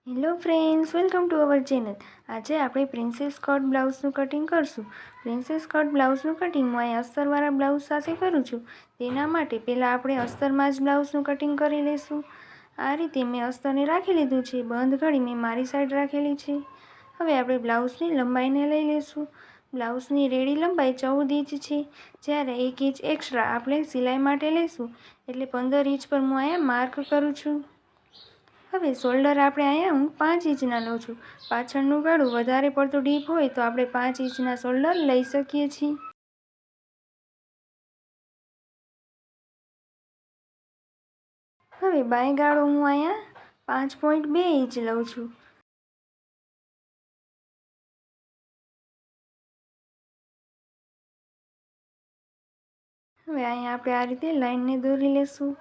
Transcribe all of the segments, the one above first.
Hello friends, welcome to our channel. આજે આપણે princess cut બ્લાઉઝનું cutting કરશું. પ્રિન્સેસ કટ બ્લાઉઝનું કટિંગ હું અહીં અસ્તરવાળા બ્લાઉઝ સાથે કરું છું. તેના માટે પહેલાં આપણે અસ્તરમાં જ બ્લાઉઝનું કટિંગ કરી લઈશું. આ રીતે મેં અસ્તરને રાખી લીધું છે. બંધ ઘડી મેં મારી સાઈડ રાખેલી છે. હવે આપણે બ્લાઉઝની લંબાઈને લઈ લઈશું. બ્લાઉઝની રેડી લંબાઈ 14 ઇંચ છે. જ્યારે 1 ઇંચ એક્સ્ટ્રા આપણે સિલાઈ માટે લઈશું, એટલે 15 ઇંચ પર હું અહીંયા માર્ક કરું છું. હવે શોલ્ડર આપણે અહીંયા હું 5 ઇંચના લઉં છું. પાછળનું ગળું વધારે પડતું ડીપ હોય તો આપણે 5 ઇંચના શોલ્ડર લઈ શકીએ છીએ. હવે બાય ગાળો હું અહીંયા 5.2 ઇંચ લઉં છું. હવે અહીંયા આપણે આ રીતે લાઈનને દોરી લેશું.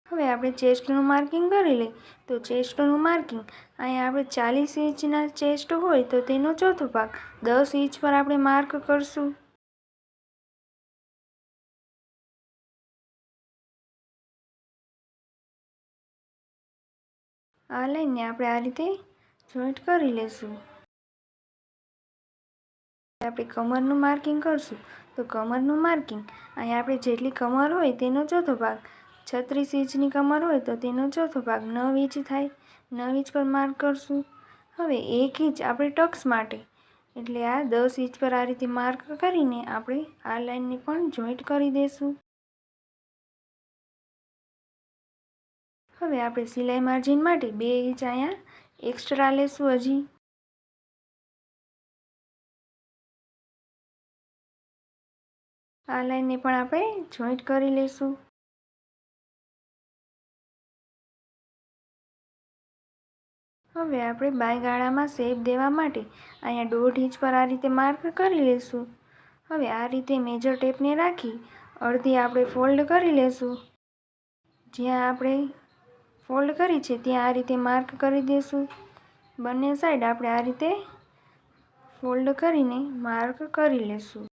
હવે આપણે ચેસ્ટનું માર્કિંગ કરી લઈએ. તો ચેસ્ટનું માર્કિંગ અહીંયા આપણે 40 ઇંચના ચેસ્ટ હોય તો તેનો ચોથો ભાગ 10 ઇંચ પર આપણે માર્ક કરશું. આ લાઈનને આપણે આ રીતે જોઈન્ટ કરી લેશું. આપણે કમરનું માર્કિંગ કરશું. તો કમરનું માર્કિંગ અહીંયા આપણે જેટલી કમર હોય તેનો ચોથો ભાગ 36 ઇંચની કમર હોય તો તેનો ચોથો ભાગ 9 ઇંચ થાય. 9 ઇંચ પર માર્ક કરશું. હવે 1 ઇંચ આપણે ટક્સ માટે, એટલે આ 10 ઇંચ પર આ રીતે માર્ક કરીને આપણે આ લાઈનને પણ જોઈન્ટ કરી દઈશું. હવે આપણે સિલાઈ માર્જિન માટે 2 ઇંચ અહીંયા એક્સ્ટ્રા લેશું હજી. આ લાઈનને પણ આપણે જોઈન્ટ કરી લઈશું. હવે આપણે બાય ગાળામાં શેપ દેવા માટે અહીંયા 1.5 ઇંચ પર આ રીતે માર્ક કરી લઈશું. હવે આ રીતે મેજર ટેપને રાખી અડધી આપણે ફોલ્ડ કરી લઈશું. જ્યાં આપણે ફોલ્ડ કરી છે ત્યાં આ રીતે માર્ક કરી દઈશું. બંને સાઈડ આપણે આ રીતે ફોલ્ડ કરીને માર્ક કરી લઈશું.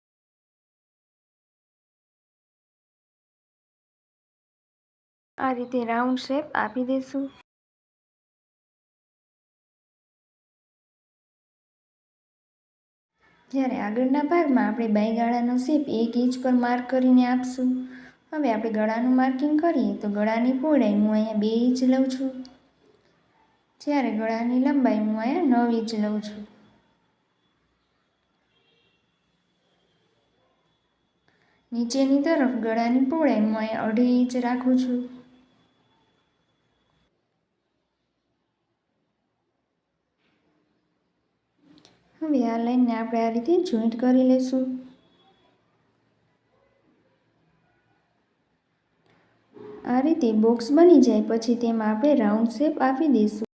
આ રીતે રાઉન્ડ શેપ આપી દઈશું. જ્યારે આગળના ભાગમાં આપણે બાય ગાળાનો શેપ 1 ઇંચ પર માર્ક કરીને આપશું. હવે આપણે ગળાનું માર્કિંગ કરીએ તો ગળાની પહોળાઈ હું અહીંયા 2 ઇંચ લઉં છું. જ્યારે ગળાની લંબાઈ હું અહીંયા 9 ઇંચ લઉં છું. નીચેની તરફ ગળાની પહોળાઈ હું અહીંયા 2.5 ઇંચ રાખું છું. હવે આ લાઈનને આપણે આ રીતે જોઈન્ટ કરી લઈશું. આ રીતે બોક્સ બની જાય પછી તેમાં આપણે રાઉન્ડ શેપ આપી દઈશું.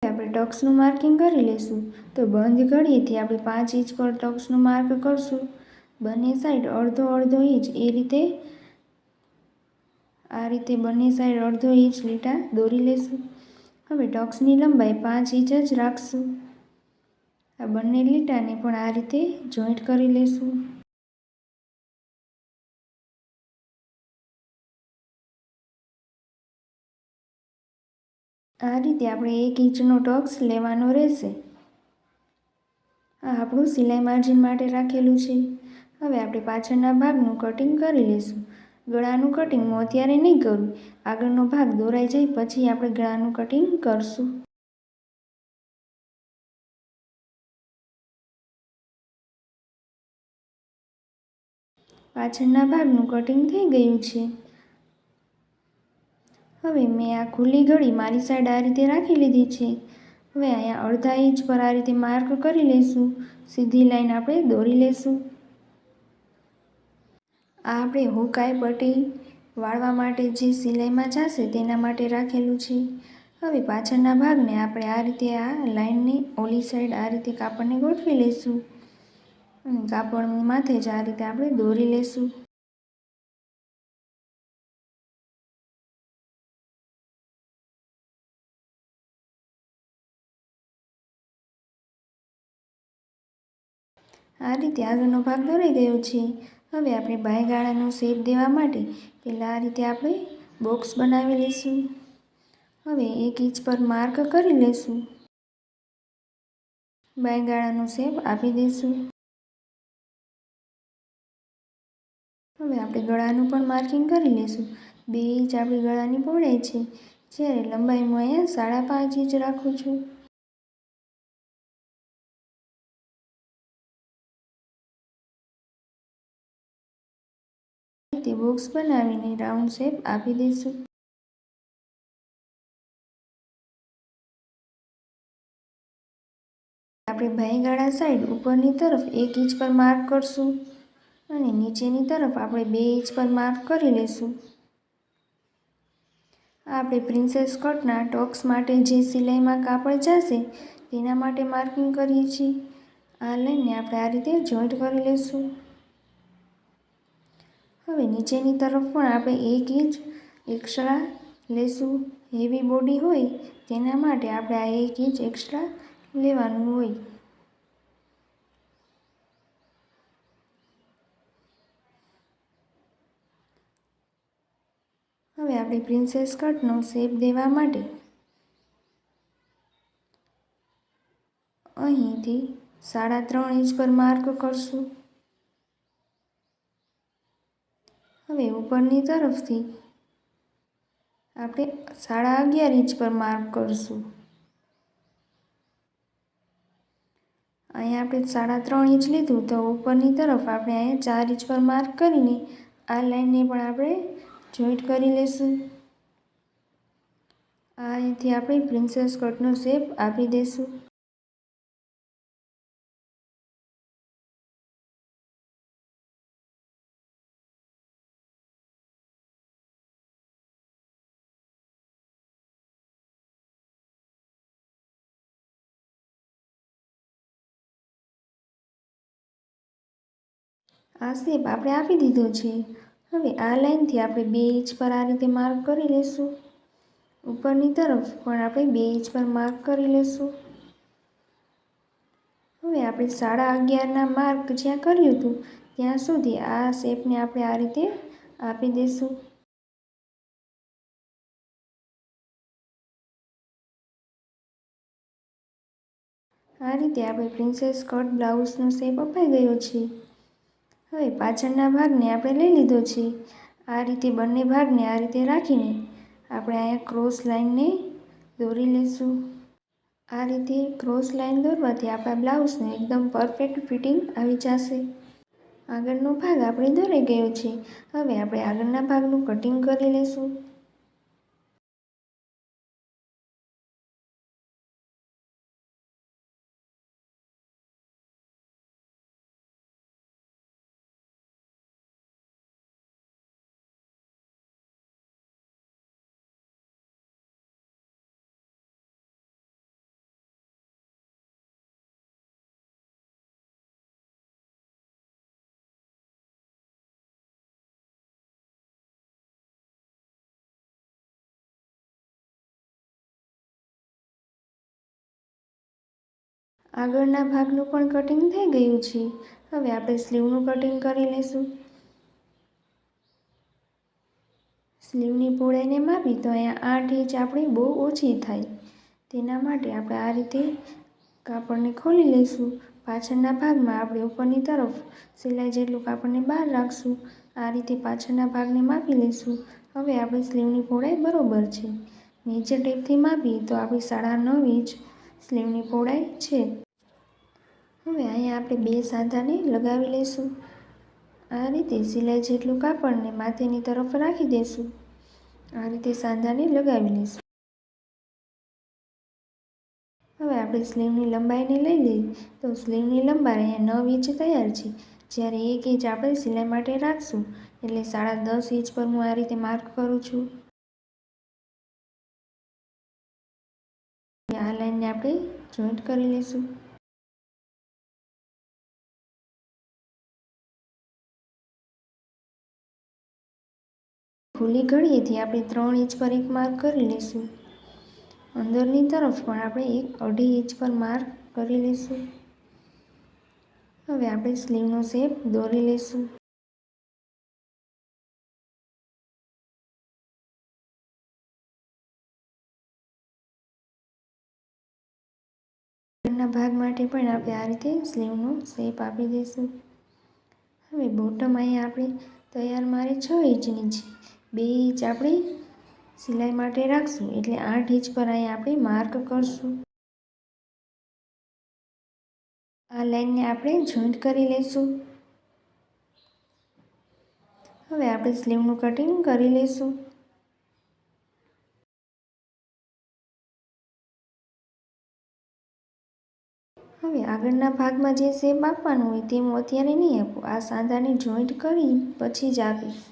આપણે ટક્સનું માર્કિંગ કરી લઈશું. તો બંધ ઘડીએથી આપણે 5 ઇંચ પર ટક્સનું માર્ક કરશું. બંને સાઈડ અડધો ઇંચ એ રીતે બંને સાઈડ અડધો ઇંચ લીટા દોરી લઈશું. હવે ટક્સની લંબાઈ 5 ઇંચ જ રાખશું. આ બંને લીટાને પણ આ રીતે જોઈન્ટ કરી લઈશું. આ રીતે આપણે 1 ઇંચનો ટક્સ લેવાનો રહેશે. આ આપણું સિલાઈ માર્જિન માટે રાખેલું છે. હવે આપણે પાછળના ભાગનું કટિંગ કરી લઈશું. ગળાનું કટિંગ હું અત્યારે નહીં કરું. આગળનો ભાગ દોરાઈ જાય પછી આપણે ગળાનું કટિંગ કરશું. પાછળના ભાગનું કટિંગ થઈ ગયું છે. હવે મેં આ ખુલ્લી ઘડી મારી સાઈડ આ રીતે રાખી લીધી છે. હવે અહીંયા અડધા ઇંચ પર આ રીતે માર્ક કરી લઈશું. સીધી લાઈન આપણે દોરી લઈશું. આ આપણે હુકાઈ પટ્ટી વાળવા માટે જે સિલાઈમાં જશે તેના માટે રાખેલું છે. હવે પાછળના ભાગને આપણે આ રીતે આ લાઈનને ઓલી સાઈડ આ રીતે કાપડને ગોઠવી લઈશું અને કાપડની માથે જ આ રીતે આપણે દોરી લઈશું. આ રીતે આગળનો ભાગ દોરાઈ ગયો છે. હવે આપણે બાયગાળાનો શેપ દેવા માટે પહેલાં આ રીતે આપણે બોક્સ બનાવી લઈશું. હવે 1 ઇંચ પર માર્ક કરી લઈશું. બાયગાળાનો શેપ આપી દઈશું. હવે આપણે ગળાનું પણ માર્કિંગ કરી લઈશું. 2 ઇંચ આપણી ગળાની પહોળાઈ છે, જ્યારે લંબાઈ હું અહીંયા 5.5 ઇંચ રાખું છું. તે બોક્સ બનાવીને રાઉન્ડ શેપ આપી દઈશું. આપણે બાયગાળા સાઈડ ઉપરની તરફ 1 ઇંચ પર માર્ક કરશું અને નીચેની તરફ આપણે 2 ઇંચ પર માર્ક કરી લઈશું. આપણે પ્રિન્સેસ કટના ટક્સ માટે જે સિલાઈમાં કાપડ જશે તેના માટે માર્કિંગ કરીએ છીએ. આ લાઈનને આપણે આ રીતે જોઈન્ટ કરી લઈશું. હવે નીચેની તરફ પણ આપણે 1 ઇંચ એક્સ્ટ્રા લઈશું. હેવી બોડી હોય તેના માટે આપણે આ 1 ઇંચ એક્સ્ટ્રા લેવાનું હોય. હવે આપણે પ્રિન્સેસ કટનો શેપ દેવા માટે અહીંથી 3.5 ઇંચ પર માર્ક કરશું. હવે ઉપરની તરફથી આપણે 11.5 ઇંચ પર માર્ક કરશું. અહીંયા આપણે 3.5 ઇંચ લીધું તો ઉપરની તરફ આપણે અહીંયા 4 ઇંચ પર માર્ક કરીને આ લાઈનને પણ આપણે જોઈન્ટ કરી લઈશું. અહીંથી આપણે પ્રિન્સેસ કટનો શેપ આપી દઈશું. આ શેપ આપણે આપી દીધો છે. હવે આ લાઈનથી આપણે 2 ઇંચ પર આ રીતે માર્ક કરી લઈશું. ઉપરની તરફ પણ આપણે 2 ઇંચ પર માર્ક કરી લઈશું. હવે આપણે 11.5ના માર્ક જ્યાં કર્યું હતું ત્યાં સુધી આ શેપને આપણે આ રીતે આપી દઈશું. આ રીતે આપણે પ્રિન્સેસ કટ બ્લાઉઝનો શેપ અપાઈ ગયો છે. હવે પાછળના ભાગને આપણે લઈ લીધો છે. આ રીતે બંને ભાગને આ રીતે રાખીને આપણે અહીંયા ક્રોસ લાઈનને દોરી લઈશું. આ રીતે ક્રોસ લાઈન દોરવાથી આપણા બ્લાઉઝને એકદમ પરફેક્ટ ફિટિંગ આવી જશે. આગળનો ભાગ આપણે દોરાઈ ગયો છે. હવે આપણે આગળના ભાગનું કટિંગ કરી લઈશું. આગળના ભાગનું પણ કટિંગ થઈ ગયું છે. હવે આપણે સ્લીવનું કટિંગ કરી લઈશું. સ્લીવની પહોળાઈને માપી તો અહીંયા 8 ઇંચ આપણી બહુ ઓછી થાય. તેના માટે આપણે આ રીતે કાપડને ખોલી લઈશું. પાછળના ભાગમાં આપણે ઉપરની તરફ સિલાઈ જેટલું કાપડને બહાર રાખશું. આ રીતે પાછળના ભાગને માપી લઈશું. હવે આપણી સ્લીવની પહોળાઈ બરોબર છે. નીચે ટેપથી માપીએ તો આપણી 9.5 ઇંચ સ્લીવની પહોળાઈ છે. હવે અહીંયા આપણે 2 સાંધાને લગાવી લઈશું. આ રીતે સિલાઈ જેટલું કાપડને માથેની તરફ રાખી દઈશું. આ રીતે સાંધાને લગાવી લઈશું. હવે આપણે સ્લીવની લંબાઈને લઈ લઈએ તો સ્લીવની લંબાઈ અહીંયા 9 ઇંચ તૈયાર છે. જ્યારે 1 ઇંચ આપણે સિલાઈ માટે રાખશું એટલે 10.5 ઇંચ પર હું આ રીતે માર્ક કરું છું. આ લાઈનને આપણે જોઈન્ટ કરી લઈશું. ખુલ્લી ઘડીએથી આપણે 3 ઇંચ પર એક માર્ક કરી લઈશું. અંદરની તરફ પણ આપણે 1.5 ઇંચ પર માર્ક કરી લઈશું. હવે આપણે સ્લીવનો શેપ દોરી લઈશું. આગળના ભાગ માટે પણ આપણે આ રીતે સ્લીવનો શેપ આપી દઈશું. હવે બોટમ અહીંયા આપણે તૈયાર મારે 6 ઇંચની છે. 2 ઇંચ આપણે સિલાઈ માટે રાખશું, એટલે 8 ઇંચ પર અહીંયા આપણે માર્ક કરશું. આ લાઈનને આપણે જોઈન્ટ કરી લઈશું. હવે આપણે સ્લીવનું કટિંગ કરી લઈશું. હવે આગળના ભાગમાં જે શેપ આપવાનો હોય તે હું અત્યારે નહીં આપું, આ સાંધાને જોઈન્ટ કરી પછી જ આપીશ.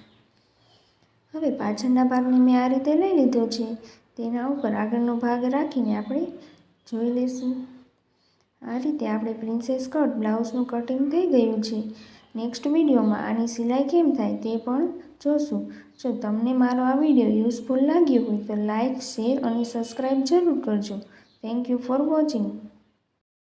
હવે પાછળના ભાગને મેં આ રીતે લઈ લીધો છે. તેના ઉપર આગળનો ભાગ રાખીને આપણે જોઈ લઈશું. આ રીતે આપણે પ્રિન્સેસ કટ બ્લાઉઝનું કટિંગ થઈ ગયું છે. નેક્સ્ટ વિડીયોમાં આની સિલાઈ કેમ થાય તે પણ જોશું. જો તમને મારો આ વિડીયો યુઝફુલ લાગ્યો હોય તો લાઇક, શેર અને સબસ્ક્રાઈબ જરૂર કરજો. Thank you for watching.